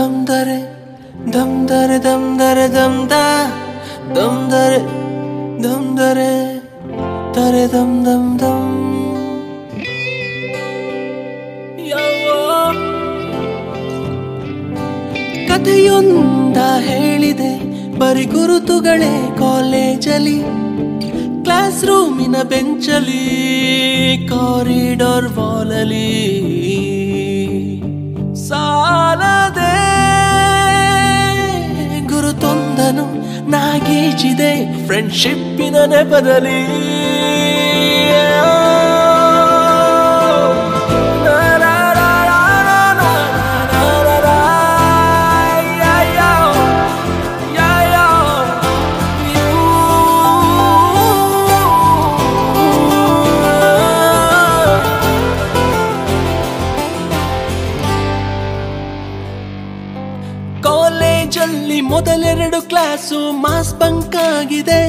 dum dare dum dare dum dare dum da dum dare dum dare dare dum dum dum ಕಥೆಯೊಂದ ಹೇಳಿದೆ ಬರಿ ಗುರುತುಗಳೇ ಕಾಲೇಜಲ್ಲಿ class ರೂಮಿನ ಬೆಂಚಲಿ corridor ವಾಲಲಿ ಸಾಲದೆ ಗುರುತೊಂದನು ನಾಗೀಚಿದೆ ಫ್ರೆಂಡ್ಶಿಪ್ಪಿನ ನೆಪದಲ್ಲಿ ಕಾಲೇಜಲ್ಲಿ ಮೊದಲೆರಡು ಕ್ಲಾಸು ಮಾಸ್ ಬಂಕ್ ಆಗಿದೆ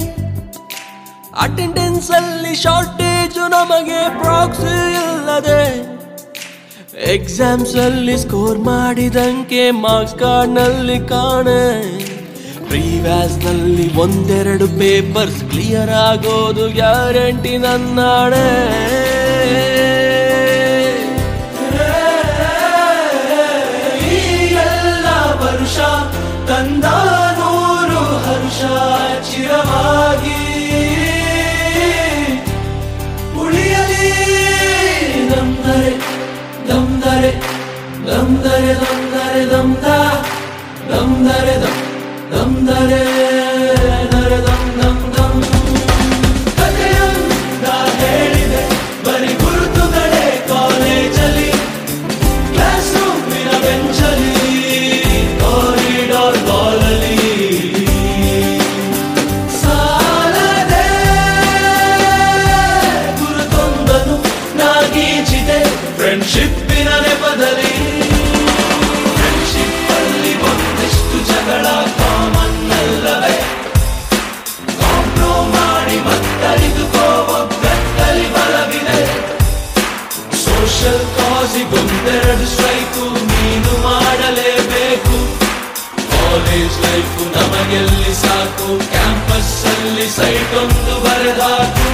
ಅಟೆಂಡೆನ್ಸ್ ಅಲ್ಲಿ ಶಾರ್ಟೇಜು ನಮಗೆ ಪ್ರಾಕ್ಸಿ ಇಲ್ಲದೆ ಎಕ್ಸಾಮ್ಸ್ ಅಲ್ಲಿ ಸ್ಕೋರ್ ಮಾಡಿದಂಗೆ ಮಾರ್ಕ್ಸ್ ಕಾರ್ಡ್ ನಲ್ಲಿ ಕಾಣೆ ಪ್ರಿವ್ಯಾಸ್ ನಲ್ಲಿ ಒಂದೆರಡು ಪೇಪರ್ಸ್ ಕ್ಲಿಯರ್ ಆಗೋದು ಗ್ಯಾರಂಟಿ ನನ್ನಾಣೆ ತಂದ ನೂರು ಹರ್ಷ ಚಿರವಾಗಿ ಉಳಿಯಲಿ ದಮ್ದರೆ ದಮ್ದರೆ ದಮ್ದರೆ ದಮ್ದರೆ ದಮ್ದ ದಮ್ದರೆ ದಮ್ದರೆ ದರೆ ದಮ್ ದಮ್ ದಮ್ ಕಥೆಯೊಂದ ಹೇಳಿದೆ ಬರಿ ಗುರುತುಗಳೇ ಕಾಲೇಜಲ್ಲಿ ಕ್ಲಾಸ್ ರೂಮಿನ ಬೆಂಚಲಿ ಫ್ರೆಂಡ್ಶಿಪ್ಪಿನ ನೆಪದಲ್ಲಿ ಫ್ರೆಂಡ್ಶಿಪ್ ಅಲ್ಲಿ ಒಂದಿಷ್ಟು ಜಗಳ ಕಾಮನ್ ಅಲ್ಲವೇ ಕಾಂಪ್ರೋ ಮಾಡಿ ಮತ್ತರಿದುಕೋ ಒಗ್ಗಟ್ಟಲ್ಲಿ ಬಲವಿದೆ ಸೋಷಿಯಲ್ ಕಾಸಿಗೊಂದೆರಡು ಸ್ಟ್ರೈಕು ನೀನು ಮಾಡಲೇಬೇಕು ಕಾಲೇಜ್ ಲೈಫು ನಮಗೆಲ್ಲಿ ಸಾಕು ಕ್ಯಾಂಪಸ್ ಅಲ್ಲಿ ಸೈಟ್ ಒಂದು ಬರೆದಾಕು